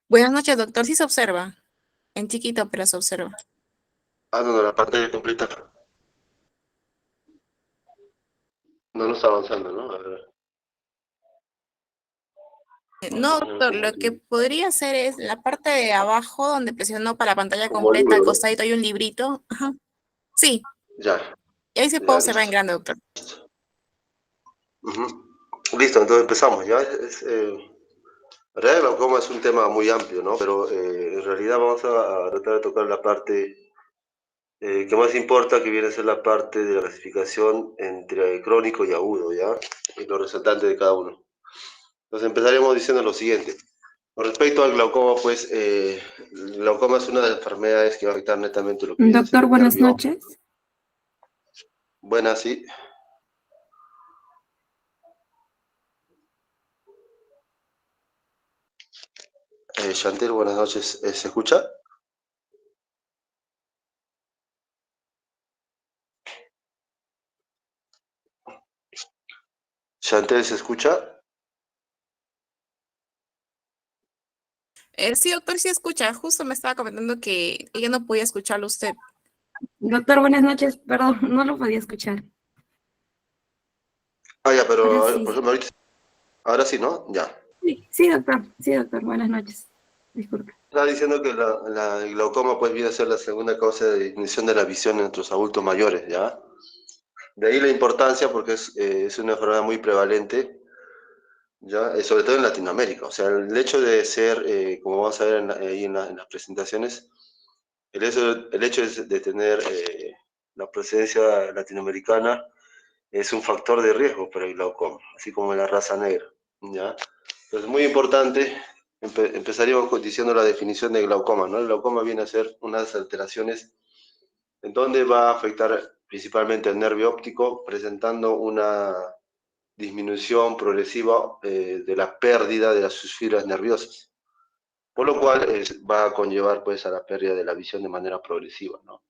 Buenas noches, doctor. Sí se observa. En chiquito, pero se observa. Ah, no, no, la pantalla completa. No, no está avanzando, ¿no? A ver, No, déjame ver doctor, lo que podría hacer es la parte de abajo donde presionó para la pantalla como completa, al libro, ¿no? costadito hay un librito. Ajá. Sí, Ya, y ahí se puede ya, observar en listo. grande, doctor. Ujú. Listo, entonces empezamos. Ya, en realidad el glaucoma es un tema muy amplio, ¿no? Pero en realidad vamos a tratar de tocar la parte que más importa, que viene a ser la parte de la clasificación entre crónico y agudo, ¿ya? Y lo resaltante de cada uno. Entonces empezaremos diciendo lo siguiente. Con respecto al glaucoma, pues el glaucoma es una de las enfermedades que va a afectar netamente lo que viene a ser Doctor, el buenas nervio. noches. Buenas, sí. Chantel, buenas noches. ¿Se escucha? Chantel, ¿se escucha? Sí, doctor, sí escucha. Justo me estaba comentando que ella no podía escucharlo a usted. Doctor, buenas noches. Perdón, no lo podía escuchar. Ah, ya, Ahora pero por sí. ejemplo, ahora sí, ¿no? Ya. Sí, sí, doctor. Sí, doctor. Buenas noches. Disculpe. Estaba diciendo que el glaucoma pues viene a ser la segunda causa de disminución de la visión en nuestros adultos mayores, ¿ya? De ahí la importancia porque es una enfermedad muy prevalente, ¿ya? Sobre todo en Latinoamérica. O sea, el hecho de ser, como vamos a ver ahí en las presentaciones, el hecho de tener la presencia latinoamericana es un factor de riesgo para el glaucoma, así como la raza negra, ¿ya? Entonces, muy importante, empezaríamos diciendo la definición de glaucoma, ¿no? El glaucoma viene a ser unas alteraciones en donde va a afectar principalmente el nervio óptico, presentando una disminución progresiva de la pérdida de sus fibras nerviosas, por lo cual va a conllevar pues a la pérdida de la visión de manera progresiva, ¿no?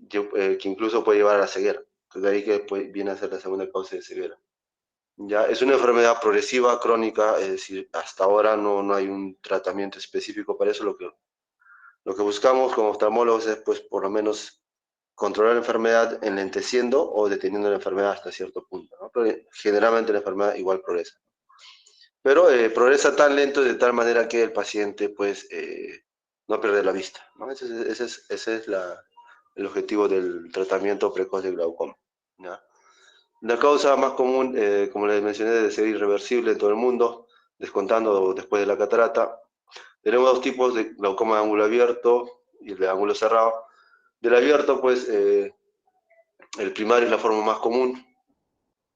Que incluso puede llevar a la ceguera. Entonces, de ahí que pues, viene a ser la segunda causa de ceguera. Ya, es una enfermedad progresiva, crónica, es decir, hasta ahora no hay un tratamiento específico para eso. Lo que buscamos como oftalmólogos es, pues, por lo menos controlar la enfermedad enlenteciendo o deteniendo la enfermedad hasta cierto punto, ¿no? Pero generalmente la enfermedad igual progresa. Pero progresa tan lento de tal manera que el paciente, pues, no pierde la vista, ¿no? Ese es el objetivo del tratamiento precoz de glaucoma, ¿ya? La causa más común, como les mencioné, de ser irreversible en todo el mundo, descontando después de la catarata. Tenemos dos tipos de glaucoma de ángulo abierto y el de ángulo cerrado. Del abierto, pues, el primario es la forma más común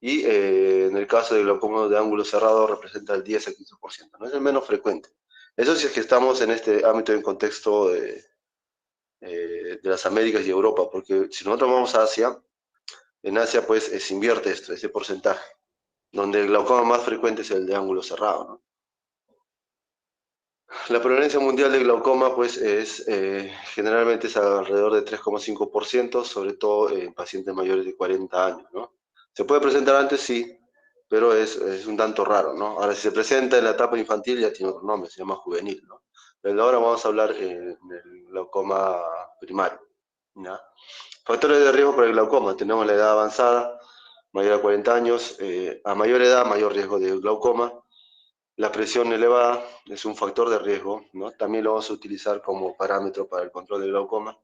y en el caso del glaucoma de ángulo cerrado representa el 10 a 15%, no es el menos frecuente. Eso sí es que estamos en este ámbito en contexto de las Américas y Europa, porque si nosotros vamos a Asia, en Asia pues se invierte esto, ese porcentaje, donde el glaucoma más frecuente es el de ángulo cerrado, ¿no? La prevalencia mundial de glaucoma, pues, generalmente es alrededor de 3,5%, sobre todo en pacientes mayores de 40 años, ¿no? ¿Se puede presentar antes? Sí, pero es un tanto raro, ¿no? Ahora, si se presenta en la etapa infantil, ya tiene otro nombre, se llama juvenil, ¿no? Pero ahora vamos a hablar del glaucoma primario, ¿ya? Factores de riesgo para el glaucoma. Tenemos la edad avanzada, mayor a 40 años, a mayor edad, mayor riesgo de glaucoma. La presión elevada es un factor de riesgo, ¿no? También lo vamos a utilizar como parámetro para el control del glaucoma.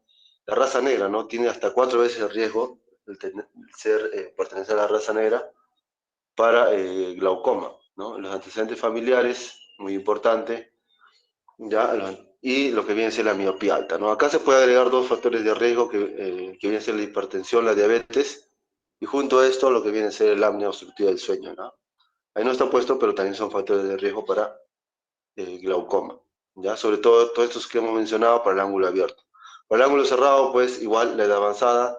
La raza negra, ¿no? Tiene hasta 4 veces el riesgo de pertenecer a la raza negra para glaucoma, ¿no? Los antecedentes familiares, muy importante, ¿ya? Y lo que viene a ser la miopía alta, ¿no? Acá se puede agregar dos factores de riesgo que vienen a ser la hipertensión, la diabetes, y junto a esto lo que viene a ser el apnea obstructiva del sueño, ¿no? Ahí no está puesto, pero también son factores de riesgo para glaucoma, ¿ya? Sobre todo todos estos que hemos mencionado para el ángulo abierto. Para el ángulo cerrado, pues igual la edad avanzada,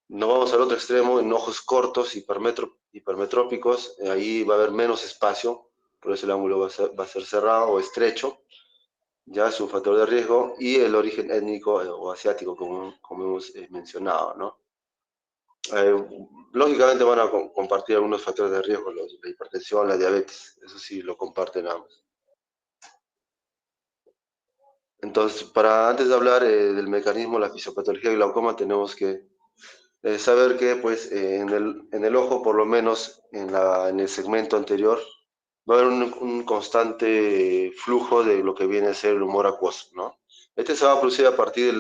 no vamos al otro extremo, en ojos cortos, hipermetrópicos, ahí va a haber menos espacio, por eso el ángulo va a ser cerrado o estrecho, ya es un factor de riesgo, y el origen étnico o asiático, como hemos mencionado, ¿no? Eh, Lógicamente van a compartir algunos factores de riesgo, la hipertensión, la diabetes, eso sí lo comparten ambos. Entonces, antes de hablar del mecanismo, la fisiopatología del glaucoma, tenemos que saber que pues, en el ojo, por lo menos en el segmento anterior, va a haber un constante flujo de lo que viene a ser el humor acuoso, ¿no? Este se va a producir a partir de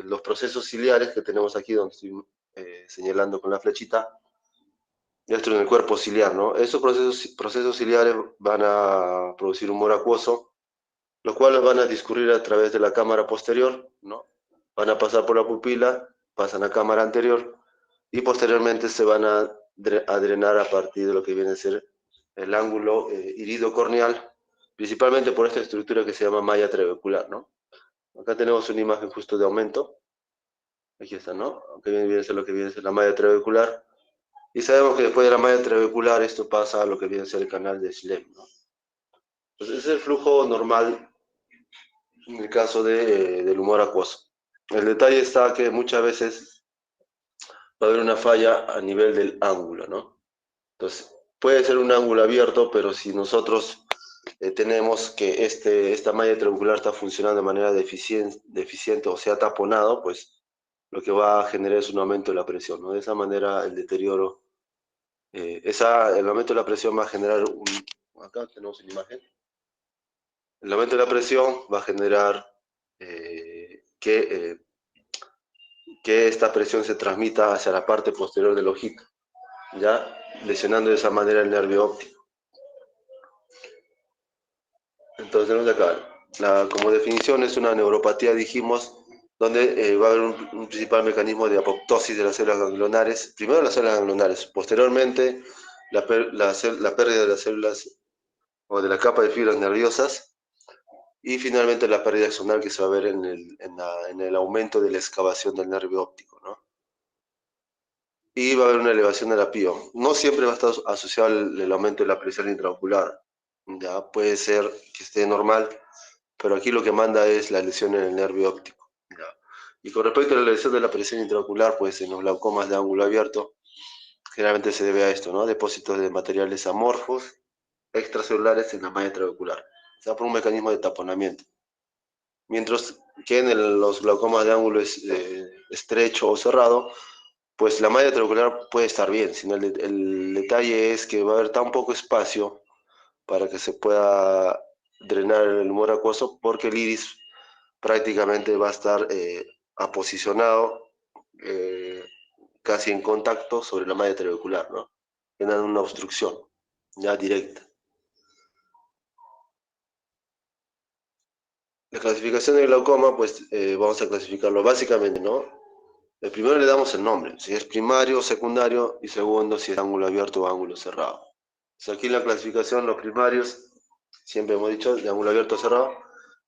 los procesos ciliares que tenemos aquí, donde estoy señalando con la flechita, esto en el cuerpo ciliar, ¿no? Esos procesos ciliares van a producir humor acuoso, los cuales van a discurrir a través de la cámara posterior, ¿no? Van a pasar por la pupila, pasan a cámara anterior y posteriormente se van a drenar a partir de lo que viene a ser el ángulo iridocorneal, principalmente por esta estructura que se llama malla trabecular, ¿no? Acá tenemos una imagen justo de aumento, aquí está, ¿no? Aquí viene a ser lo que viene a ser la malla trabecular, y sabemos que después de la malla trabecular esto pasa a lo que viene a ser el canal de Schlemm, ¿no? Entonces ese es el flujo normal en el caso del humor acuoso. El detalle está que muchas veces va a haber una falla a nivel del ángulo, ¿no? Entonces, puede ser un ángulo abierto, pero si nosotros tenemos que esta malla triangular está funcionando de manera deficiente o sea taponado, pues lo que va a generar es un aumento de la presión, ¿no? De esa manera el deterioro, el aumento de la presión va a generar acá tenemos una imagen, el aumento de la presión va a generar que esta presión se transmita hacia la parte posterior del ojito, ¿ya? Lesionando de esa manera el nervio óptico. Entonces tenemos acá, como definición es una neuropatía, dijimos, donde va a haber un principal mecanismo de apoptosis de las células ganglionares, primero las células ganglionares, posteriormente la pérdida de las células o de la capa de fibras nerviosas, y finalmente la pérdida axonal que se va a ver en el aumento de la excavación del nervio óptico, ¿no? Y va a haber una elevación de la PIO. No siempre va a estar asociado el aumento de la presión intraocular. Ya puede ser que esté normal, pero aquí lo que manda es la lesión en el nervio óptico. ¿Ya? Y con respecto a la lesión de la presión intraocular, pues en los glaucomas de ángulo abierto, generalmente se debe a esto, ¿no? Depósitos de materiales amorfos extracelulares en la malla trabecular. O sea, por un mecanismo de taponamiento. Mientras que en los glaucomas de ángulo estrecho o cerrado, pues la malla trabecular puede estar bien, sino el detalle es que va a haber tan poco espacio para que se pueda drenar el humor acuoso, porque el iris prácticamente va a estar aposicionado casi en contacto sobre la malla trabecular, ¿no? Generando una obstrucción ya directa. La clasificación del glaucoma, pues vamos a clasificarlo básicamente, ¿no? El primero le damos el nombre, si es primario o secundario, y segundo, si es ángulo abierto o ángulo cerrado. Entonces aquí en la clasificación, los primarios, siempre hemos dicho, de ángulo abierto o cerrado,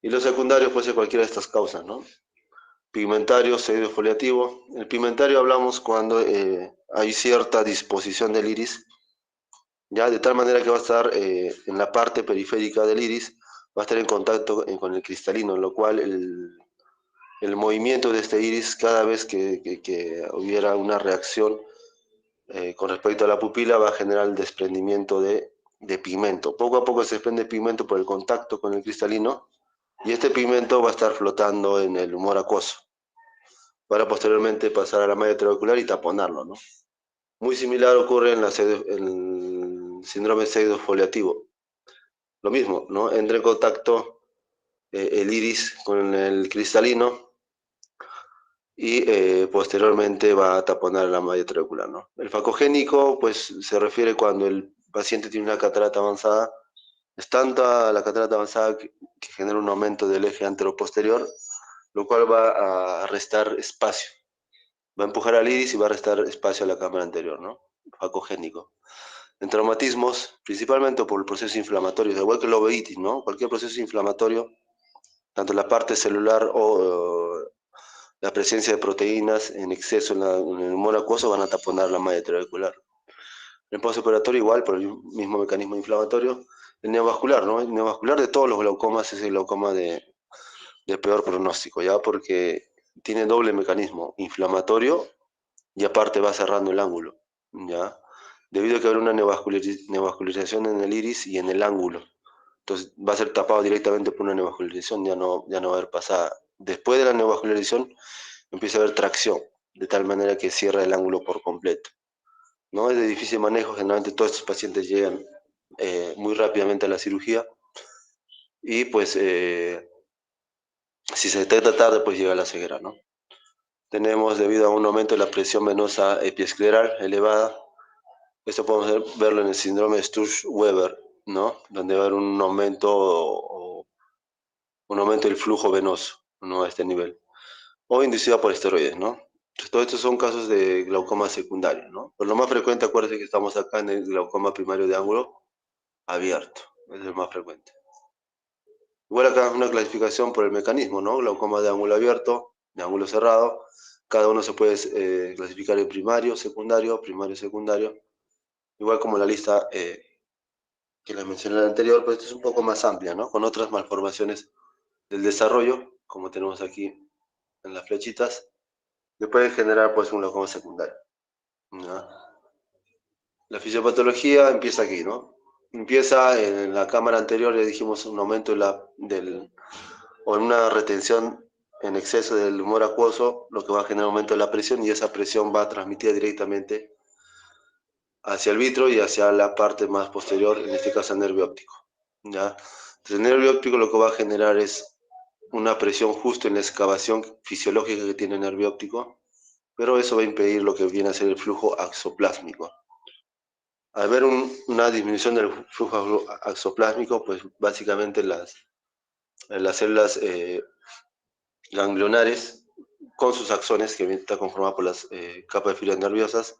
y los secundarios puede ser cualquiera de estas causas, ¿no? Pigmentario, pseudofoliativo. El pigmentario hablamos cuando hay cierta disposición del iris, ya de tal manera que va a estar en la parte periférica del iris, va a estar en contacto con el cristalino, en lo cual el movimiento de este iris, cada vez que hubiera una reacción con respecto a la pupila, va a generar el desprendimiento de pigmento. Poco a poco se desprende pigmento por el contacto con el cristalino, y este pigmento va a estar flotando en el humor acuoso, para posteriormente pasar a la malla trabecular y taponarlo, ¿no? Muy similar ocurre en el síndrome pseudofoliativo. Lo mismo, ¿no? Entra en contacto el iris con el cristalino y posteriormente va a taponar la malla trabecular, ¿no? El facogénico, pues, se refiere cuando el paciente tiene una catarata avanzada. Es tanta la catarata avanzada que genera un aumento del eje anteroposterior, lo cual va a restar espacio. Va a empujar al iris y va a restar espacio a la cámara anterior, ¿no? Facogénico. En traumatismos, principalmente por el proceso inflamatorio, igual que la uveitis, ¿no? Cualquier proceso inflamatorio, tanto la parte celular o la presencia de proteínas en exceso en el humor acuoso, van a taponar la malla trabecular. En postoperatorio igual, por el mismo mecanismo inflamatorio. El neovascular, ¿no? El neovascular de todos los glaucomas es el glaucoma de peor pronóstico, ¿ya? Porque tiene doble mecanismo inflamatorio y aparte va cerrando el ángulo, ¿ya? Debido a que habrá una neovascularización en el iris y en el ángulo. Entonces va a ser tapado directamente por una neovascularización, ya no va a haber pasada. Después de la neovascularización empieza a haber tracción, de tal manera que cierra el ángulo por completo. ¿No? Es de difícil manejo, generalmente todos estos pacientes llegan muy rápidamente a la cirugía y pues si se detecta tarde pues llega la ceguera, ¿no? Tenemos, debido a un aumento de la presión venosa epiescleral elevada, esto podemos verlo en el síndrome de Sturge-Weber, ¿no? Donde va a haber un aumento del flujo venoso, ¿no? A este nivel, o inducida por esteroides, ¿no? Entonces, todos estos son casos de glaucoma secundario, ¿no? Pero lo más frecuente, acuérdense que estamos acá en el glaucoma primario de ángulo abierto, es el más frecuente. Igual acá es una clasificación por el mecanismo, ¿no? Glaucoma de ángulo abierto, de ángulo cerrado. Cada uno se puede clasificar en primario, secundario. Igual como la lista que les mencioné en la anterior, pues esta es un poco más amplia, ¿no? Con otras malformaciones del desarrollo, como tenemos aquí en las flechitas, que pueden generar pues un glaucoma secundario, ¿no? La fisiopatología empieza aquí, ¿no? Empieza en la cámara anterior, le dijimos un aumento o en una retención en exceso del humor acuoso, lo que va a generar un aumento de la presión y esa presión va transmitida directamente hacia el vitro y hacia la parte más posterior, en este caso el nervio óptico, ¿ya? Entonces, el nervio óptico lo que va a generar es una presión justo en la excavación fisiológica que tiene el nervio óptico, pero eso va a impedir lo que viene a ser el flujo axoplásmico. Al ver una disminución del flujo axoplásmico, pues básicamente las células ganglionares con sus axones, que está conformada por las capas de fibras nerviosas,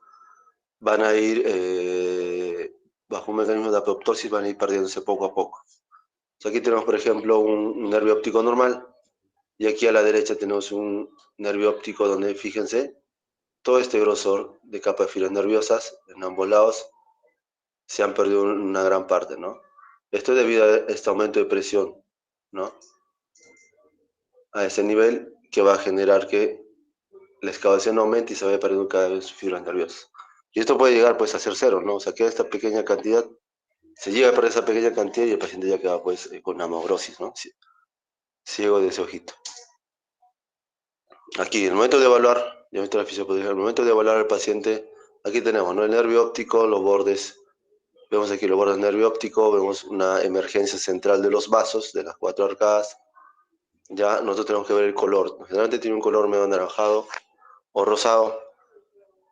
van a ir, bajo un mecanismo de apoptosis, van a ir perdiéndose poco a poco. Entonces aquí tenemos, por ejemplo, un nervio óptico normal, y aquí a la derecha tenemos un nervio óptico donde, fíjense, todo este grosor de capas de fibras nerviosas en ambos lados se han perdido una gran parte, ¿no? Esto es debido a este aumento de presión, ¿no? A ese nivel que va a generar que la excavación aumenta y se vaya perdiendo cada vez fibras nerviosas. Y esto puede llegar pues a ser cero, ¿no? O sea, que esta pequeña cantidad, se llega a perder esa pequeña cantidad y el paciente ya queda pues con amaurosis, ¿no? Ciego de ese ojito. Aquí, en el momento de evaluar, ya visto la fisiopatología, en el momento de evaluar al paciente, aquí tenemos, ¿no? El nervio óptico, los bordes, vemos aquí los bordes del nervio óptico, vemos una emergencia central de los vasos, de las cuatro arcadas. Ya nosotros tenemos que ver el color. Generalmente tiene un color medio anaranjado o rosado,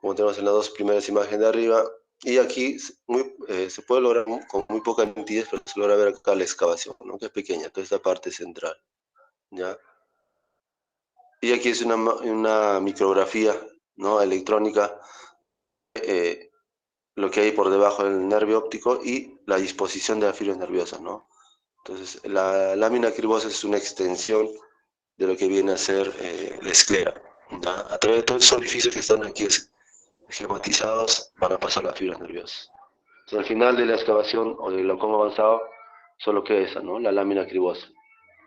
como tenemos en las dos primeras imágenes de arriba. Y aquí se puede lograr con muy poca nitidez, pero se logra ver acá la excavación, ¿no? Que es pequeña, toda esta parte central, ¿ya? Y aquí es una micrografía, ¿no? Electrónica, eh, lo que hay por debajo del nervio óptico y la disposición de las fibras nerviosas, ¿no? Entonces, la lámina cribosa es una extensión de lo que viene a ser la esclera, ¿ya? A través de todos esos orificios que están aquí esquematizados van a pasar las fibras nerviosas. Entonces, al final de la excavación o del glaucoma avanzado, solo queda esa, ¿no? La lámina cribosa,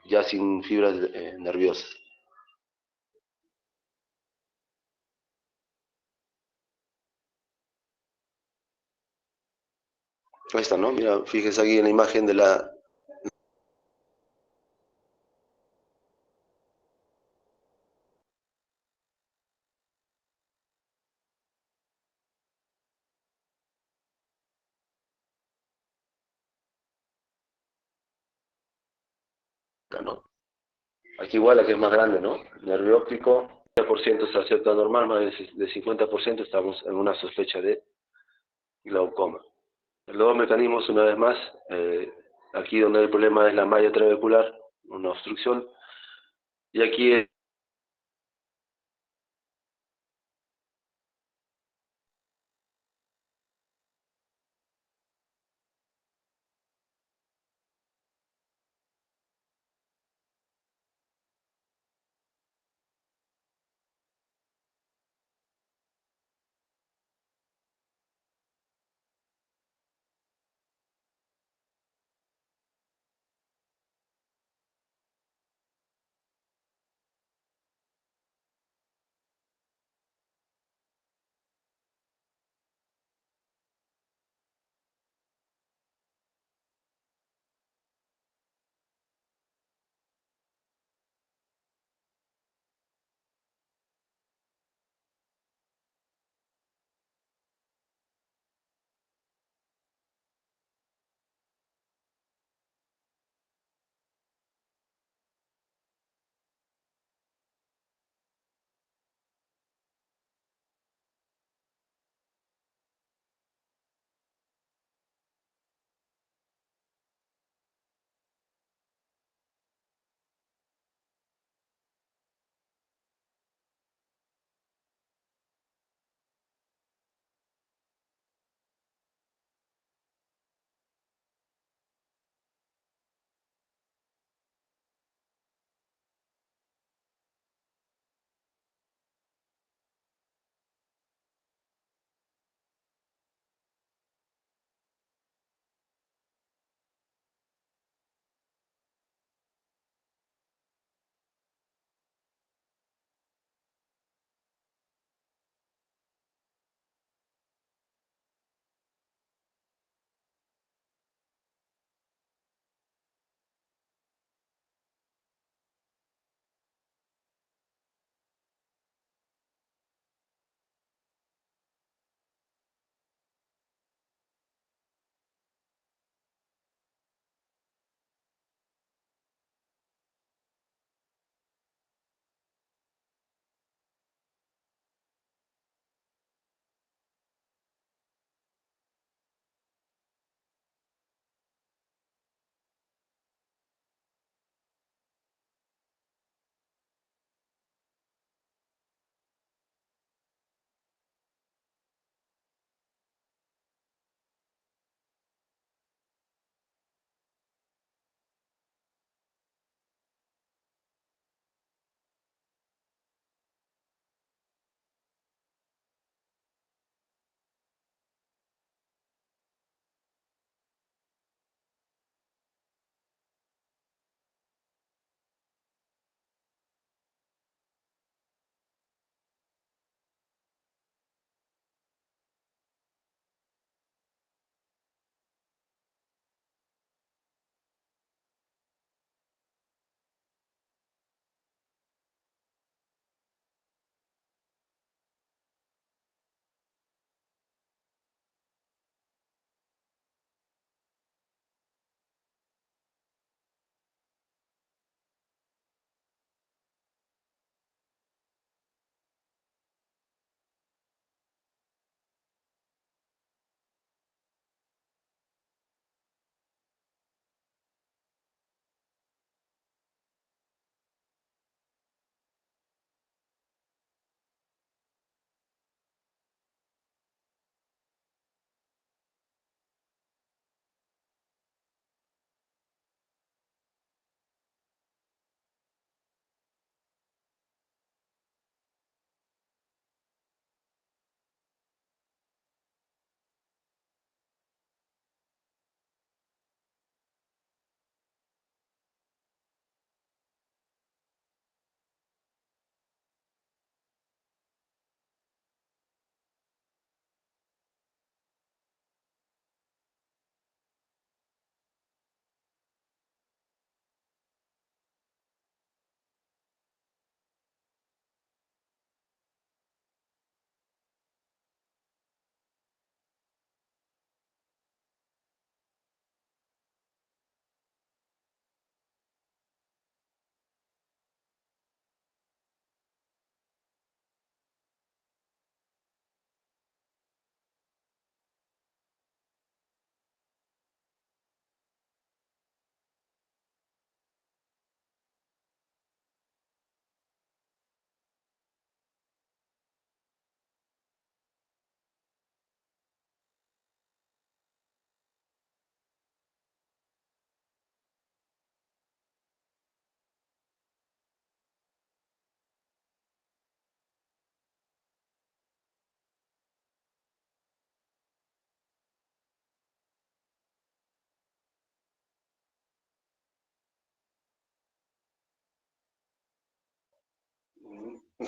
ya sin fibras nerviosas. Ahí está, ¿no? Mira, fíjese aquí en la imagen de la... ¿no? Aquí igual, la que es más grande, ¿no? Nervio óptico, 50% se acepta normal, más de 50% estamos en una sospecha de glaucoma. Los dos mecanismos, una vez más, aquí donde el problema es la malla trabecular, una obstrucción, y aquí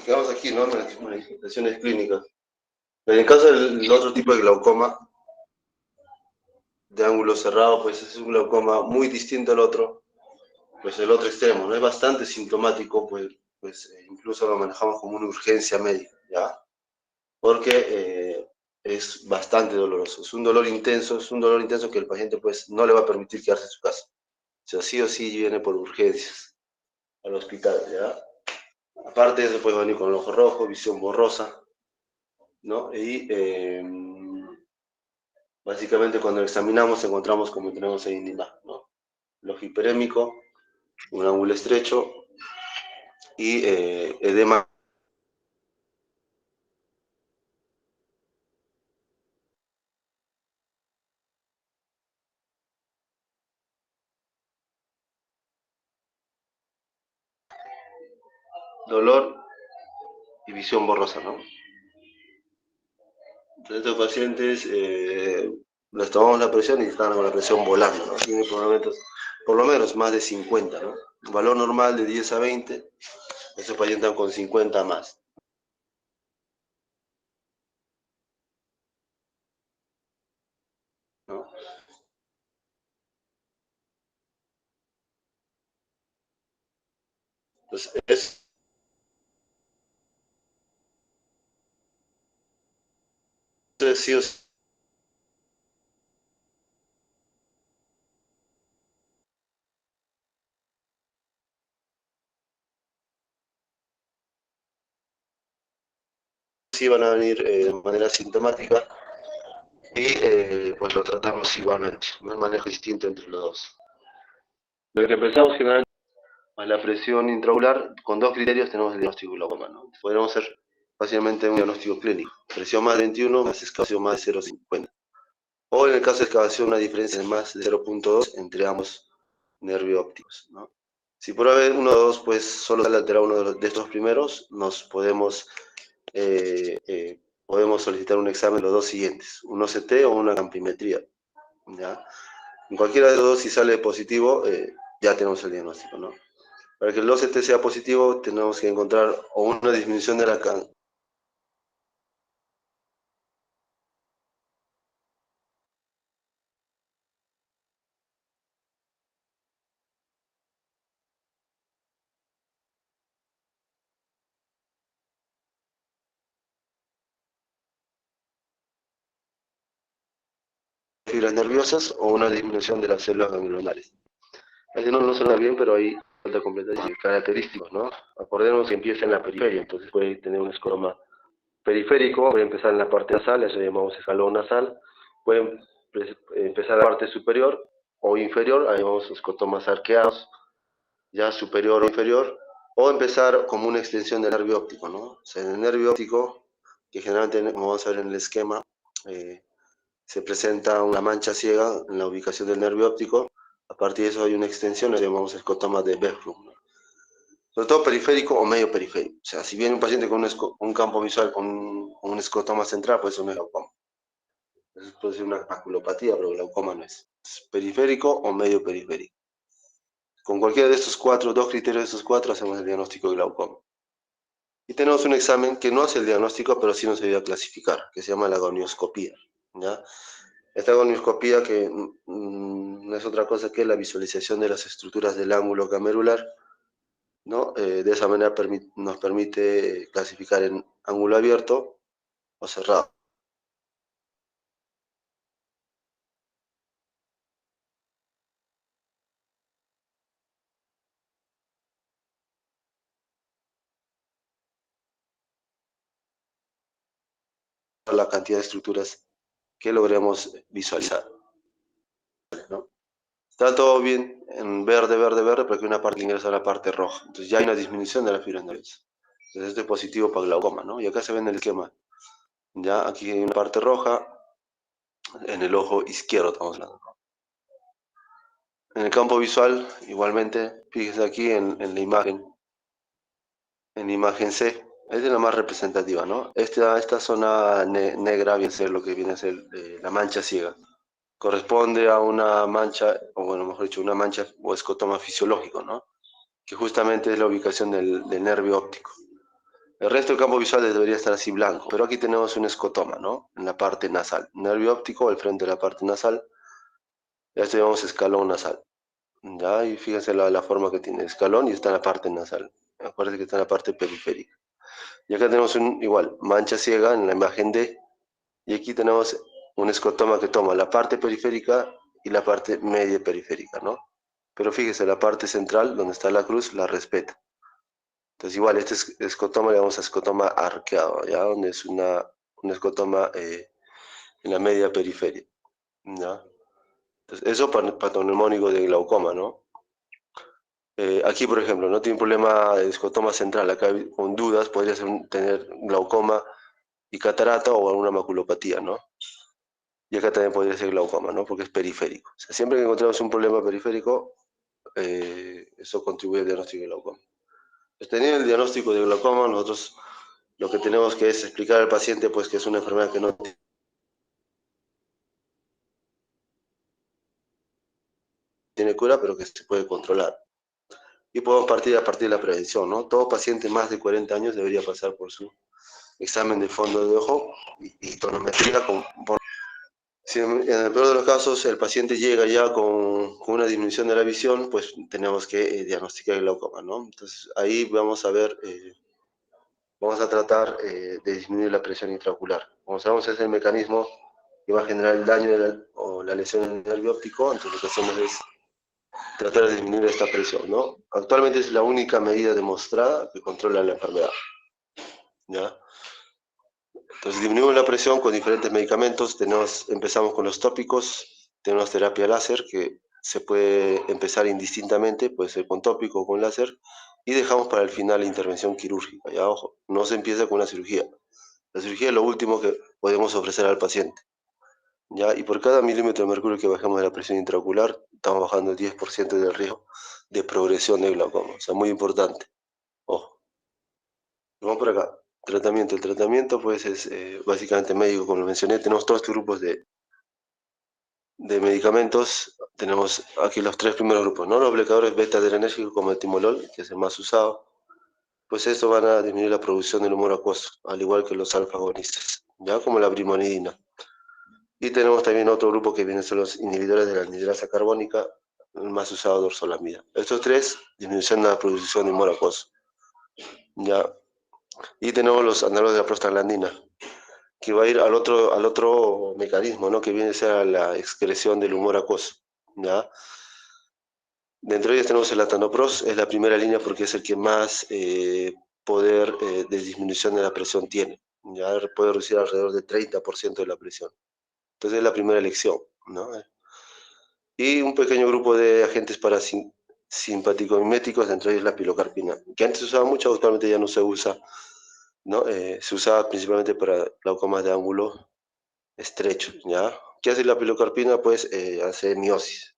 quedamos aquí, ¿no? En las manifestaciones clínicas. En el caso del otro tipo de glaucoma, de ángulo cerrado, pues es un glaucoma muy distinto al otro, pues el otro extremo, ¿no? Es bastante sintomático, pues incluso lo manejamos como una urgencia médica, ¿ya? Porque es bastante doloroso, es un dolor intenso que el paciente pues no le va a permitir quedarse en su casa. O sea, sí o sí viene por urgencias al hospital, ¿ya? Aparte de eso, puede venir con el ojo rojo, visión borrosa, ¿no? Y básicamente cuando lo examinamos encontramos como tenemos ahí en la imagen, ¿no? El ojo hiperémico, un ángulo estrecho y edema. Dolor y visión borrosa, ¿no? Entonces, estos pacientes les tomamos la presión y están con la presión volando, ¿no? Tienen por lo menos más de 50, ¿no? Un valor normal de 10 a 20, esos pacientes están con 50 más, ¿no? Entonces, sí o sí van a venir de manera sintomática y pues lo tratamos igualmente, no hay manejo distinto entre los dos. Lo que pensamos generalmente a la presión intraocular, con dos criterios tenemos el diagnóstico de glaucoma, ¿no? Podríamos hacer fácilmente un diagnóstico clínico, presión más de 21 más excavación más de 0,50. O en el caso de excavación una diferencia de más de 0,2 entre ambos nervios ópticos, ¿no? Si por haber uno de dos, pues solo sale alterado uno de estos primeros, nos podemos solicitar un examen de los dos siguientes, un OCT o una campimetría, ¿ya? En cualquiera de los dos, si sale positivo, ya tenemos el diagnóstico, ¿no? Para que el OCT sea positivo, tenemos que encontrar o una disminución de fibras nerviosas o una disminución de las células ganglionares. Así no suena bien, pero hay falta completa de característicos, ¿no? Acordemos que empieza en la periferia, entonces puede tener un escleroma periférico, puede empezar en la parte nasal, eso llamamos escalón nasal, puede empezar en la parte superior o inferior, ahí llamamos escotomas arqueados, ya superior o inferior, o empezar como una extensión del nervio óptico, ¿no? O sea, en el nervio óptico, que generalmente, como vamos a ver en el esquema, se presenta una mancha ciega en la ubicación del nervio óptico. A partir de eso hay una extensión, le llamamos escotoma de Beffrum, ¿no? Sobre todo periférico o medio periférico. O sea, si viene un paciente con un campo visual con un escotoma central, pues eso no es glaucoma. Eso puede ser una maculopatía, pero glaucoma no es. Es periférico o medio periférico. Con cualquiera de estos cuatro, dos criterios de estos cuatro, hacemos el diagnóstico de glaucoma. Y tenemos un examen que no hace el diagnóstico, pero sí nos ayuda a clasificar, que se llama la gonioscopía, ¿ya? Esta gonioscopía que no es otra cosa que la visualización de las estructuras del ángulo camerular, ¿no? De esa manera nos permite clasificar en ángulo abierto o cerrado. La cantidad de estructuras que logremos visualizar, ¿no? Está todo bien en verde, verde, verde, pero hay una parte que ingresa a la parte roja. Entonces ya hay una disminución de la fibra nerviosa. Entonces esto es positivo para glaucoma, ¿no? Y acá se ve en el esquema. Ya aquí hay una parte roja en el ojo izquierdo, estamos hablando. En el campo visual, igualmente, fíjense aquí en la imagen C, esta es la más representativa, ¿no? Esta zona negra viene a ser lo que viene a ser la mancha ciega. Corresponde a una mancha, o bueno, mejor dicho, una mancha o escotoma fisiológico, ¿no? Que justamente es la ubicación del nervio óptico. El resto del campo visual debería estar así blanco, pero aquí tenemos un escotoma, ¿no? En la parte nasal. Nervio óptico al frente de la parte nasal. Ya esto llamamos escalón nasal. Ya, y fíjense la forma que tiene escalón y está en la parte nasal. Acuérdense que está en la parte periférica. Y acá tenemos igual, mancha ciega en la imagen D. Y aquí tenemos un escotoma que toma la parte periférica y la parte media periférica, ¿no? Pero fíjese, la parte central, donde está la cruz, la respeta. Entonces igual, este escotoma le damos a escotoma arqueado, ¿ya? Donde es un escotoma en la media periferia, ¿ya? Entonces, eso patognomónico de glaucoma, ¿no? Aquí, por ejemplo, no tiene un problema de escotoma central. Acá con dudas podría tener glaucoma y catarata o alguna maculopatía, ¿no? Y acá también podría ser glaucoma, ¿no? Porque es periférico. O sea, siempre que encontramos un problema periférico, eso contribuye al diagnóstico de glaucoma. Pues teniendo el diagnóstico de glaucoma, nosotros lo que tenemos que es explicar al paciente pues que es una enfermedad que no tiene cura, pero que se puede controlar. Y podemos partir a partir de la prevención, ¿no? Todo paciente más de 40 años debería pasar por su examen de fondo de ojo y tonometría. Si en el peor de los casos el paciente llega ya con una disminución de la visión, pues tenemos que diagnosticar el glaucoma, ¿no? Entonces ahí vamos a ver, vamos a tratar de disminuir la presión intraocular. Como sabemos, es el mecanismo que va a generar el daño o la lesión en el nervio óptico, entonces lo que hacemos es tratar de disminuir esta presión, ¿no? Actualmente es la única medida demostrada que controla la enfermedad, ¿ya? Entonces disminuimos la presión con diferentes medicamentos. Empezamos con los tópicos, tenemos terapia láser que se puede empezar indistintamente, puede ser con tópico o con láser, y dejamos para el final la intervención quirúrgica, ya ojo, no se empieza con una cirugía. La cirugía es lo último que podemos ofrecer al paciente, ¿ya? Y por cada milímetro de mercurio que bajemos de la presión intraocular, estamos bajando el 10% del riesgo de progresión de glaucoma, o sea, muy importante, ojo. Vamos por acá. Tratamiento. El tratamiento pues es básicamente médico, como lo mencioné. Tenemos todos estos grupos de medicamentos. Tenemos aquí los tres primeros grupos, ¿no? Los bloqueadores beta-adrenérgicos como el timolol, que es el más usado. Pues estos van a disminuir la producción del humor acuoso, al igual que los alfa-agonistas, ya como la brimonidina. Y tenemos también otro grupo que vienen son los inhibidores de la anhidrasa carbónica, el más usado dorsolamida. Estos tres disminuyen la producción de humor acuoso, ya. Y tenemos los análogos de la prostaglandina, que va a ir al otro mecanismo, ¿no? Que viene a ser la excreción del humor acuoso, ¿ya? Dentro de ellos tenemos el latanoprost, es la primera línea porque es el que más poder de disminución de la presión tiene, ya puede reducir alrededor del 30% de la presión. Entonces es la primera elección, ¿no? Y un pequeño grupo de agentes parasimpático-miméticos, dentro de ellos la pilocarpina, que antes se usaba mucho, actualmente ya no se usa, ¿no? Se usaba principalmente para glaucomas de ángulo estrecho, ¿ya? ¿Qué hace la pilocarpina? Pues hace miosis.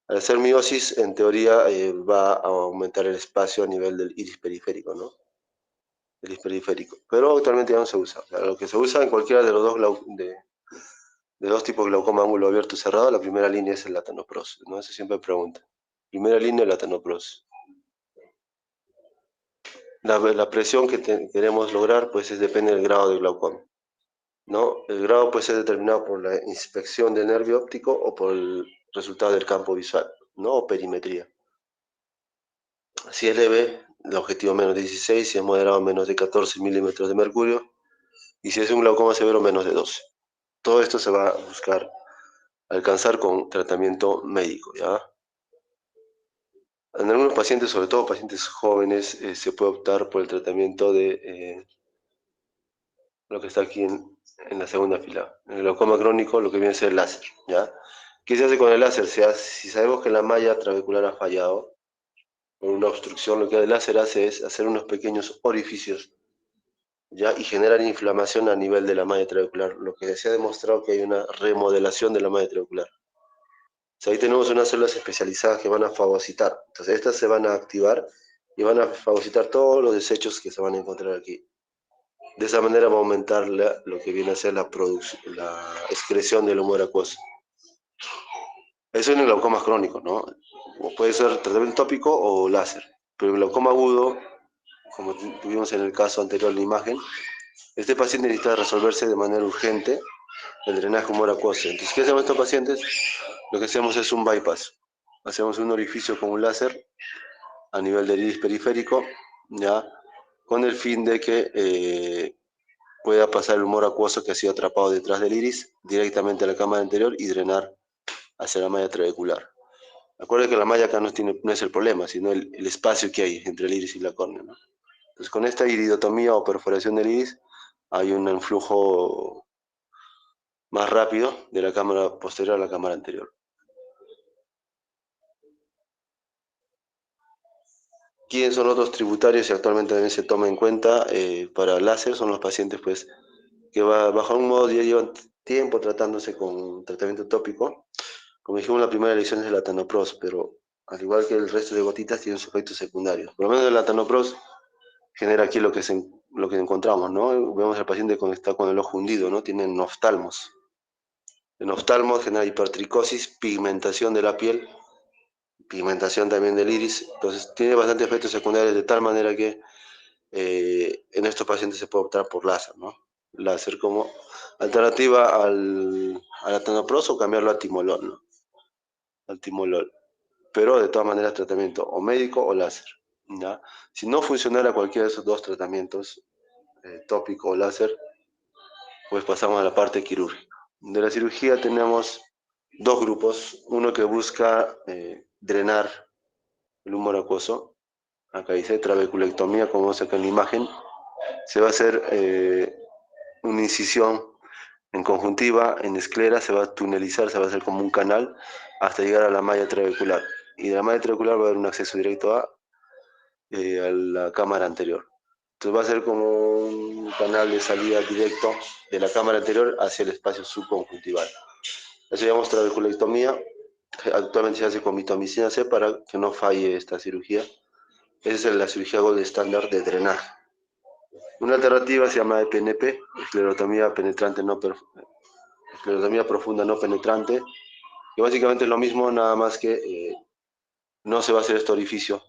Al hacer miosis, en teoría, va a aumentar el espacio a nivel del iris periférico, ¿no? El iris periférico. Pero actualmente ya no se usa. O sea, lo que se usa en cualquiera de los dos tipos de glaucoma ángulo abierto y cerrado, la primera línea es el latanoprost, ¿no? Eso siempre pregunta. Primera línea, el latanoprost. La presión que queremos lograr, pues depende del grado de glaucoma, ¿no? El grado puede ser determinado por la inspección del nervio óptico o por el resultado del campo visual, ¿no? O perimetría. Si es leve, el objetivo menos de 16, si es moderado menos de 14 milímetros de mercurio, y si es un glaucoma severo menos de 12. Todo esto se va a buscar alcanzar con tratamiento médico, ¿ya? En algunos pacientes, sobre todo pacientes jóvenes, se puede optar por el tratamiento de lo que está aquí en la segunda fila. En el glaucoma crónico, lo que viene a ser el láser, ¿ya? ¿Qué se hace con el láser? Si sabemos que la malla trabecular ha fallado por una obstrucción, lo que el láser hace es hacer unos pequeños orificios, ¿ya? Y generar inflamación a nivel de la malla trabecular, lo que se ha demostrado que hay una remodelación de la malla trabecular. O sea, ahí tenemos unas células especializadas que van a fagocitar. Entonces estas se van a activar y van a fagocitar todos los desechos que se van a encontrar aquí. De esa manera va a aumentar lo que viene a ser la excreción del humor acuoso. Eso en el glaucoma crónico, ¿no? O puede ser tratamiento tópico o láser. Pero el glaucoma agudo, como tuvimos en el caso anterior en la imagen, este paciente necesita resolverse de manera urgente el drenaje humor acuoso. Entonces, ¿qué hacemos estos pacientes? Lo que hacemos es un bypass. Hacemos un orificio con un láser a nivel del iris periférico, ya, con el fin de que pueda pasar el humor acuoso que ha sido atrapado detrás del iris directamente a la cámara anterior y drenar hacia la malla trabecular. Recuerden que la malla acá no es el problema, sino el espacio que hay entre el iris y la córnea, ¿no? Entonces, con esta iridotomía o perforación del iris, hay un influjo más rápido de la cámara posterior a la cámara anterior. ¿Quiénes son los otros tributarios y actualmente también se toma en cuenta para láser? Son los pacientes pues, que bajo un modo ya llevan tiempo tratándose con tratamiento tópico. Como dijimos, la primera elección es el latanoprost, pero al igual que el resto de gotitas tienen sus efectos secundarios. Por lo menos el latanoprost genera aquí lo que encontramos, ¿no? Vemos al paciente que está con el ojo hundido, ¿no? Tiene noftalmos. El noftalmos genera hipertricosis, pigmentación de la piel, pigmentación también del iris. Entonces tiene bastantes efectos secundarios de tal manera que en estos pacientes se puede optar por láser, ¿no? Láser como alternativa al latanoprost o cambiarlo a timolol, ¿no? Al timolol. Pero de todas maneras tratamiento o médico o láser, ¿ya? Si no funcionara cualquiera de esos dos tratamientos, tópico o láser, pues pasamos a la parte quirúrgica. De la cirugía tenemos dos grupos, uno que busca drenar el humor acuoso, acá dice trabeculectomía, como vemos acá en la imagen, se va a hacer una incisión en conjuntiva, en esclera, se va a tunelizar, se va a hacer como un canal hasta llegar a la malla trabecular. Y de la malla trabecular va a haber un acceso directo a la cámara anterior. Entonces va a ser como un canal de salida directo de la cámara anterior hacia el espacio subconjuntival. Eso llamamos trabeculectomía. Actualmente se hace con mitomicina C para que no falle esta cirugía. Esa es la cirugía gold estándar de drenaje. Una alternativa se llama EPNP, esclerotomía penetrante esclerotomía profunda no penetrante, que básicamente es lo mismo, nada más que no se va a hacer este orificio,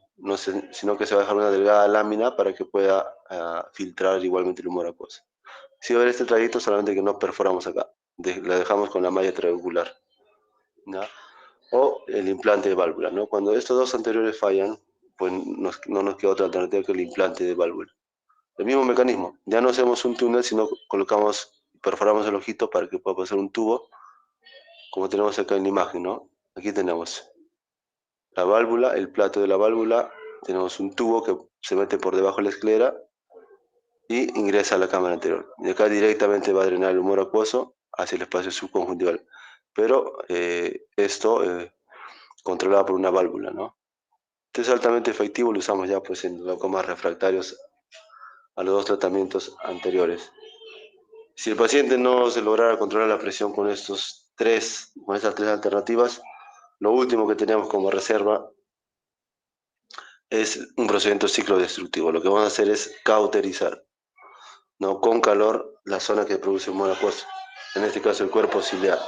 sino que se va a dejar una delgada lámina para que pueda filtrar igualmente el humor acuoso. Si va a ver este trayecto, solamente que no perforamos acá, la dejamos con la malla trabecular, ¿no? O el implante de válvula, ¿no? Cuando estos dos anteriores fallan, pues no nos queda otra alternativa que el implante de válvula. El mismo mecanismo, ya no hacemos un túnel, sino perforamos el ojito para que pueda pasar un tubo, como tenemos acá en la imagen, ¿no? Aquí tenemos la válvula, el plato de la válvula, tenemos un tubo que se mete por debajo de la esclera y ingresa a la cámara anterior. Y acá directamente va a drenar el humor acuoso hacia el espacio subconjuntival. Pero esto controlado por una válvula, ¿no? Este es altamente efectivo, lo usamos ya pues en glaucomas refractarios a los dos tratamientos anteriores. Si el paciente no se lograra controlar la presión con estas tres alternativas, lo último que tenemos como reserva es un procedimiento ciclodestructivo. Lo que vamos a hacer es cauterizar, ¿no? Con calor la zona que produce humor acuoso, en este caso el cuerpo ciliar.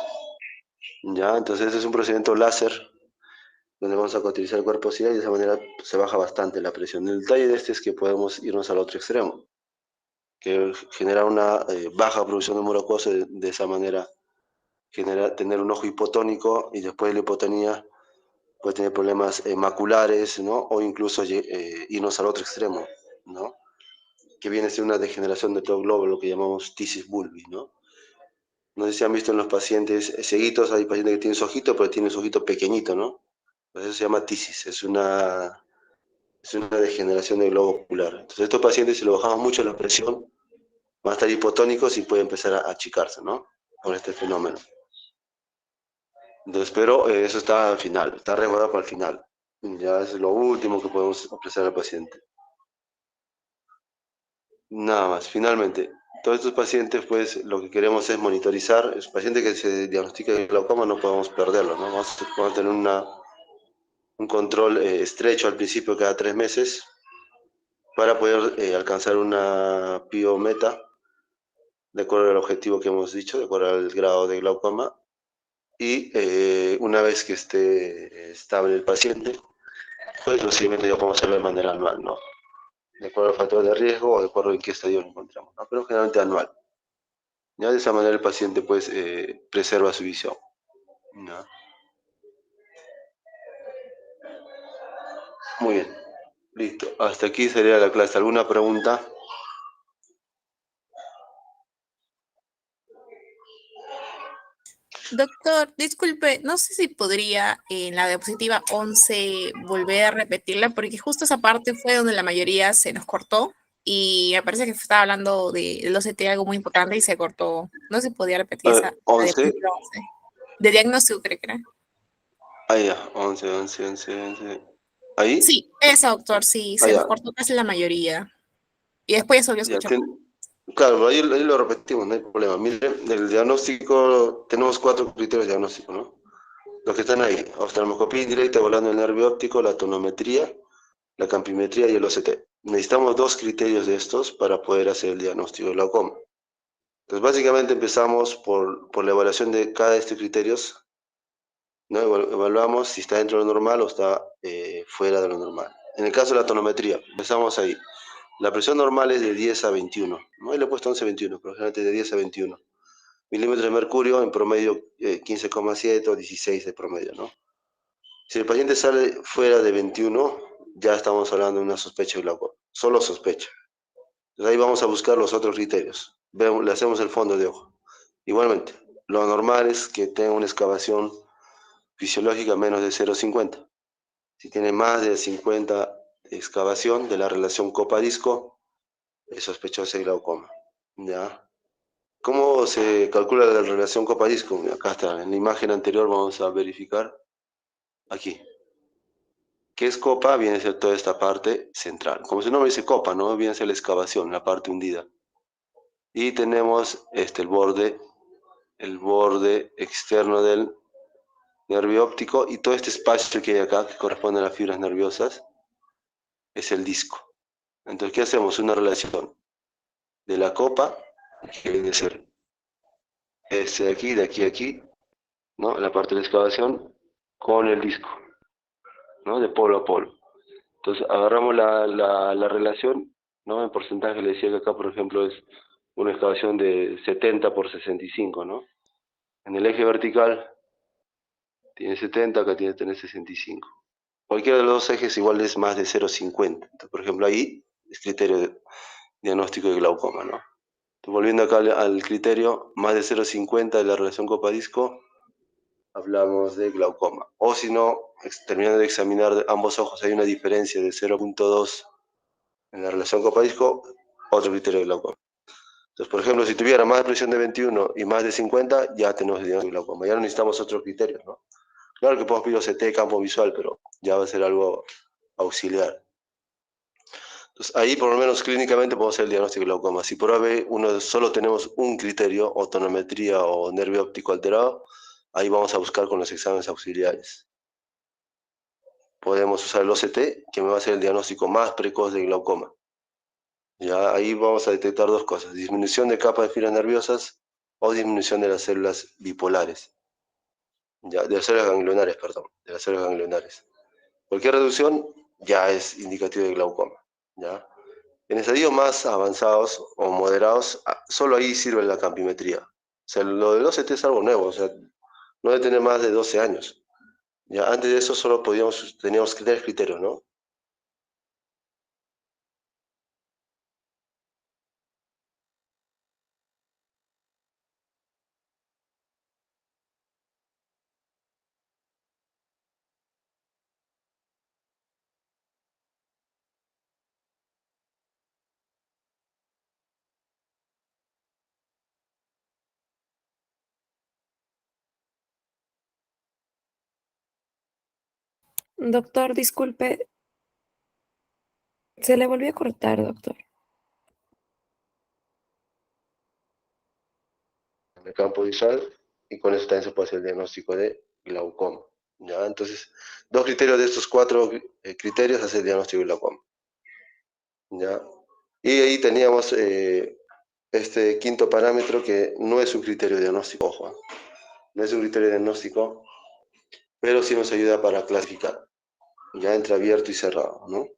¿Ya? Entonces este es un procedimiento láser donde vamos a cauterizar el cuerpo ciliar y de esa manera se baja bastante la presión. El detalle de este es que podemos irnos al otro extremo, que genera una baja producción de humor acuoso, de esa manera tener un ojo hipotónico y después de la hipotonía puede tener problemas maculares, ¿no? O incluso irnos al otro extremo, ¿no? Que viene a ser una degeneración de todo el globo, lo que llamamos tisis bulbi, ¿no? No sé si han visto en los pacientes ceguitos, hay pacientes que tienen su ojito, pero tienen su ojito pequeñito, ¿no? Pues eso se llama tisis, es una degeneración del globo ocular. Entonces, estos pacientes, si lo bajamos mucho la presión, van a estar hipotónicos y puede empezar a achicarse, ¿no? Por este fenómeno. Entonces, pero eso está al final, está resguardado para el final. Ya es lo último que podemos ofrecer al paciente. Nada más, finalmente, todos estos pacientes, pues lo que queremos es monitorizar. El paciente que se diagnostica de glaucoma no podemos perderlo, ¿no? Vamos a tener un control estrecho al principio cada 3 meses para poder alcanzar una PIO meta de acuerdo al objetivo que hemos dicho, de acuerdo al grado de glaucoma. Y una vez que esté estable el paciente, pues el procedimiento ya podemos hacerlo de manera anual, ¿no? de acuerdo al factor de riesgo o de acuerdo en qué estadio lo encontramos, ¿no? Pero generalmente anual. Ya de esa manera el paciente pues preserva su visión, ¿no? Muy bien, listo. Hasta aquí sería la clase. ¿Alguna pregunta? Doctor, disculpe, no sé si podría en la diapositiva 11 volver a repetirla, porque justo esa parte fue donde la mayoría se nos cortó y me parece que estaba hablando del OCT, algo muy importante y se cortó. No sé si podía repetir esa la 11. diapositiva 11. De diagnóstico, creo que era. Ahí ya, 11, 11, 11, 11. ¿Ahí? Sí, esa, doctor, sí, se nos Allá. cortó casi la mayoría. Y después ya se volvió a Ya, escuchar. claro, ahí lo repetimos, no hay problema. Miren, del diagnóstico tenemos 4 criterios de diagnóstico, ¿no? Los que están ahí: oftalmoscopía indirecta volando el nervio óptico, la tonometría, la campimetría y el OCT. Necesitamos 2 criterios de estos para poder hacer el diagnóstico de glaucoma. Entonces, básicamente empezamos por la evaluación de cada de estos criterios, ¿no? Evaluamos si está dentro de lo normal o está fuera de lo normal. En el caso de la tonometría, empezamos ahí. La presión normal es de 10 a 21, ¿no? Ahí le he puesto 11 a 21, pero generalmente de 10 a 21 milímetros de mercurio, en promedio 15,7 o 16 de promedio, ¿no? Si el paciente sale fuera de 21, ya estamos hablando de una sospecha de glaucoma, solo sospecha. Entonces ahí vamos a buscar los otros criterios. Le hacemos el fondo de ojo. Igualmente, lo normal es que tenga una excavación fisiológica menos de 0,50. Si tiene más de 50 de excavación de la relación copa-disco, es sospechoso de glaucoma. ¿Ya? ¿Cómo se calcula la relación copa-disco? Acá está, en la imagen anterior vamos a verificar. Aquí. ¿Qué es copa? Viene a ser toda esta parte central. Como su nombre dice copa, ¿no? Viene a ser la excavación, la parte hundida. Y tenemos el borde externo del nervio óptico, y todo este espacio que hay acá, que corresponde a las fibras nerviosas, es el disco. Entonces, ¿qué hacemos? Una relación de la copa, que viene a ser este de aquí a aquí, ¿no? La parte de la excavación, con el disco, ¿no? De polo a polo. Entonces, agarramos la relación, ¿no? En porcentaje le decía que acá, por ejemplo, es una excavación de 70 por 65, ¿no? En el eje vertical tiene 70, acá tiene que tener 65. Cualquiera de los dos ejes igual es más de 0,50. Entonces, por ejemplo, ahí es criterio de diagnóstico de glaucoma, ¿no? Entonces, volviendo acá al criterio, más de 0,50 de la relación copa-disco, hablamos de glaucoma. O si no, terminando de examinar ambos ojos, hay una diferencia de 0,2 en la relación copa-disco, otro criterio de glaucoma. Entonces, por ejemplo, si tuviera más de presión de 21 y más de 50, ya tenemos el diagnóstico de glaucoma. Ya no necesitamos otros criterios, ¿no? Claro que podemos pedir OCT, campo visual, pero ya va a ser algo auxiliar. Entonces, ahí por lo menos clínicamente podemos hacer el diagnóstico de glaucoma. Si por AB solo tenemos un criterio, o tonometría o nervio óptico alterado, ahí vamos a buscar con los exámenes auxiliares. Podemos usar el OCT, que me va a hacer el diagnóstico más precoz de glaucoma. Ya ahí vamos a detectar dos cosas: disminución de capas de fibras nerviosas o disminución de las células bipolares. Ya, de las células ganglionares, perdón, de las células ganglionares. Cualquier reducción ya es indicativo de glaucoma. ¿Ya? En estadios más avanzados o moderados, solo ahí sirve la campimetría. O sea, lo del OCT es algo nuevo, o sea, no debe tener más de 12 años. Ya, antes de eso solo teníamos 3 criterios, ¿no? Doctor, disculpe, se le volvió a cortar, doctor. En el campo visual, y con eso también se puede hacer el diagnóstico de glaucoma. ¿Ya? Entonces, 2 criterios de estos 4 criterios hace el diagnóstico de glaucoma. ¿Ya? Y ahí teníamos este quinto parámetro, que no es un criterio diagnóstico, ojo, no es un criterio diagnóstico, pero sí nos ayuda para clasificar, ya entre abierto y cerrado, ¿no?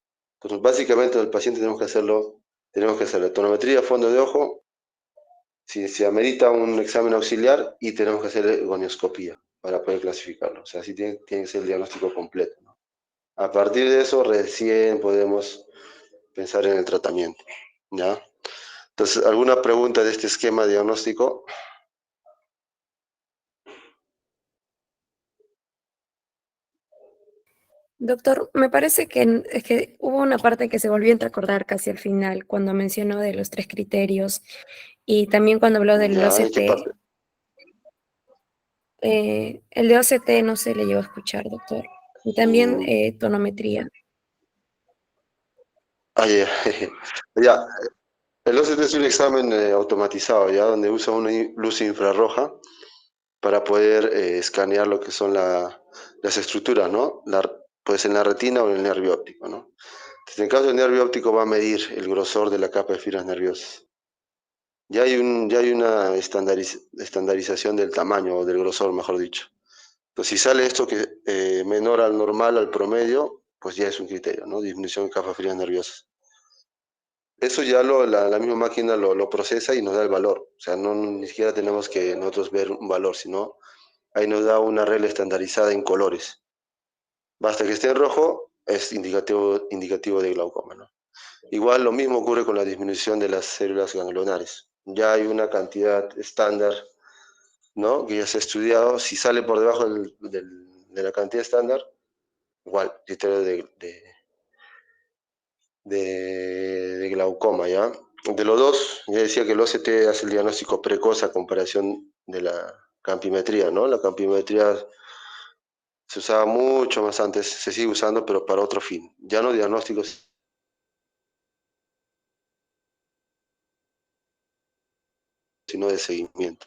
Entonces, básicamente al paciente tenemos que hacerle tonometría, fondo de ojo, si se amerita un examen auxiliar y tenemos que hacer gonioscopía para poder clasificarlo. O sea, así tiene que ser el diagnóstico completo, ¿no? A partir de eso recién podemos pensar en el tratamiento, ¿ya? Entonces, ¿alguna pregunta de este esquema diagnóstico? Doctor, me parece que, es que hubo una parte que se volvió a recordar casi al final, cuando mencionó de los 3 criterios y también cuando habló del ¿Ya? ¿En qué parte? OCT. El de OCT no se le llevó a escuchar, doctor. Y también Mm, tonometría. ya. Ya, el OCT es un examen automatizado, ¿ya? Donde usa una luz infrarroja para poder escanear lo que son las estructuras, ¿no? Puede ser en la retina o en el nervio óptico, ¿no? Entonces, en el caso del nervio óptico va a medir el grosor de la capa de fibras nerviosas. Ya hay una estandarización del tamaño o del grosor, mejor dicho. Entonces, si sale esto que menor al normal, al promedio, pues ya es un criterio, ¿no? Disminución de capas fibras nerviosas. Eso ya la misma máquina lo procesa y nos da el valor. O sea, no ni siquiera tenemos que nosotros ver un valor, sino ahí nos da una regla estandarizada en colores. Basta que esté en rojo, es indicativo de glaucoma, ¿no? Igual lo mismo ocurre con la disminución de las células ganglionares. Ya hay una cantidad estándar, ¿no? Que ya se ha estudiado. Si sale por debajo de la cantidad estándar, igual, criterio de glaucoma, ¿ya? De los dos, ya decía que el OCT hace el diagnóstico precoz a comparación de la campimetría, ¿no? La campimetría se usaba mucho más antes, se sigue usando, pero para otro fin. Ya no diagnósticos, sino de seguimiento.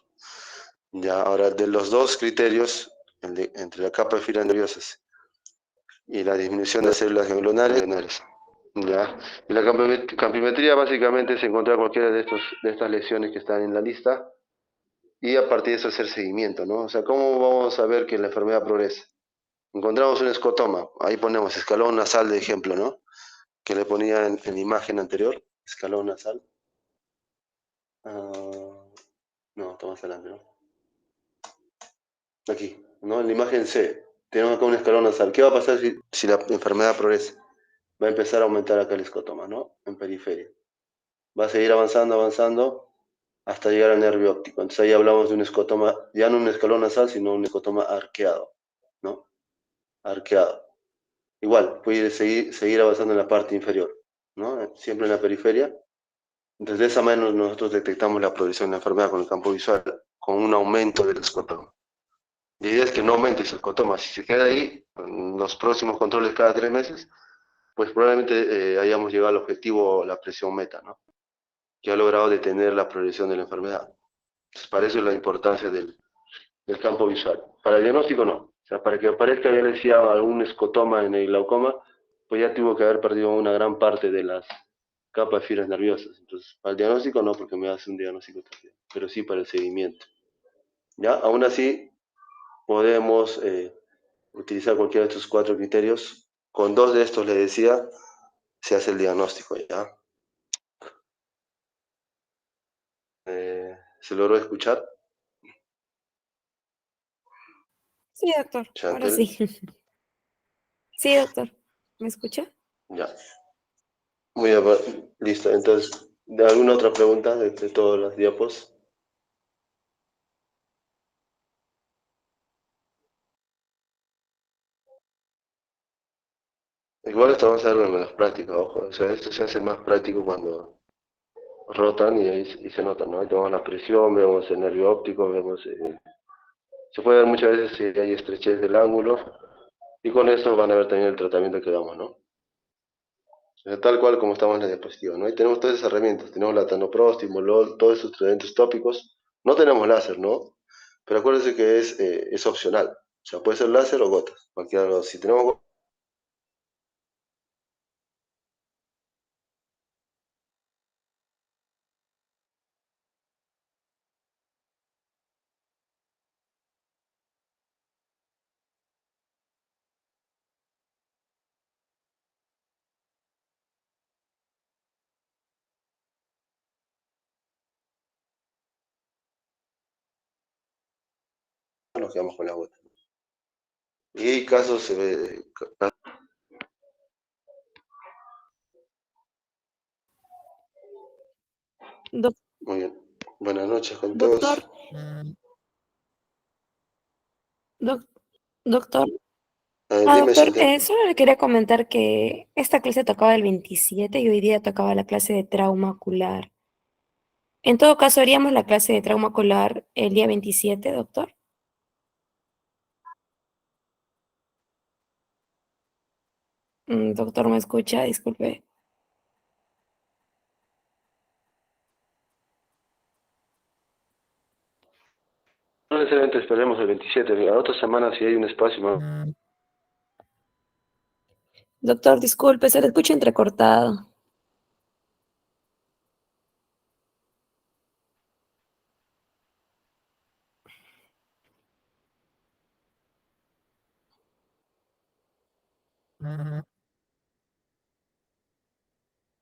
Ya, ahora, de los dos criterios, entre la capa de fibras nerviosas y la disminución de las células ganglionares, ya. Y la campimetría básicamente es encontrar cualquiera de estas lesiones que están en la lista y a partir de eso hacer seguimiento, ¿no? O sea, ¿cómo vamos a ver que la enfermedad progresa? Encontramos un escotoma, ahí ponemos escalón nasal de ejemplo, ¿no? Que le ponía en la imagen anterior, escalón nasal. Ah, no, está más adelante, ¿no? Aquí, ¿no? En la imagen C, tenemos acá un escalón nasal. ¿Qué va a pasar si la enfermedad progresa? Va a empezar a aumentar acá el escotoma, ¿no? En periferia. Va a seguir avanzando, avanzando, hasta llegar al nervio óptico. Entonces ahí hablamos de un escotoma, ya no un escalón nasal, sino un escotoma arqueado, ¿no? Arqueado. Igual, puede seguir avanzando en la parte inferior, ¿no? Siempre en la periferia. Entonces, de esa manera nosotros detectamos la progresión de la enfermedad con el campo visual, con un aumento del escotoma. La idea es que no aumente ese escotoma. Si se queda ahí, en los próximos controles cada 3 meses, pues probablemente hayamos llegado al objetivo, la presión meta, ¿no? Que ha logrado detener la progresión de la enfermedad. Entonces, para eso es la importancia del campo visual. Para el diagnóstico no. O sea, para que aparezca, ya decía, algún escotoma en el glaucoma, pues ya tuvo que haber perdido una gran parte de las capas de fibras nerviosas. Entonces, para el diagnóstico no, porque me hace un diagnóstico también, pero sí para el seguimiento. ¿Ya? Aún así, podemos utilizar cualquiera de estos 4 criterios. Con 2 de estos, le decía, se hace el diagnóstico, ¿ya? ¿Se logró escuchar, Sí, doctor, ahora Chantel? sí. Sí, doctor. ¿Me escucha? Ya. Muy bien, listo. Entonces, ¿alguna otra pregunta de todas las diapos? Igual esto vamos a verlo en las prácticas, ojo. O sea, esto se hace más práctico cuando rotan y ahí y se nota, ¿no? Ahí tomamos la presión, vemos el nervio óptico, vemos... se puede ver muchas veces si hay estrechez del ángulo y con eso van a ver también el tratamiento que damos, ¿no? O sea, tal cual como estamos en la diapositiva, ¿no? Ahí tenemos todas esas herramientas. Tenemos la tanoprost, timolol, todos esos tratamientos tópicos. No tenemos láser, ¿no? Pero acuérdense que es opcional. O sea, puede ser láser o gotas. Cualquiera de los dos. Si tenemos nos quedamos con la bota. Y casos, Doc- muy bien. Buenas noches con doctor, todos. doc- doctor, Dime, doctor, Chantal. solo le quería comentar que esta clase tocaba el 27 y hoy día tocaba la clase de trauma ocular. En todo caso, haríamos la clase de trauma ocular el día 27, doctor. Doctor, ¿me escucha? Disculpe. No necesariamente esperemos el 27, la otra semana si hay un espacio más. Doctor, disculpe, se le escucha entrecortado.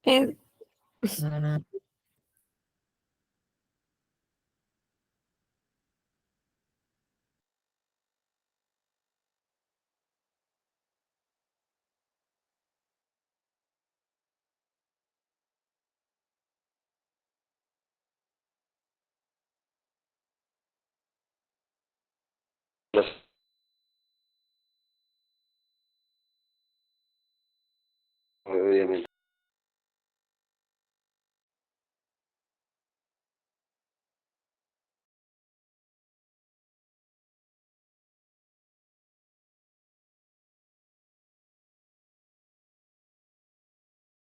Eh, Obviamente.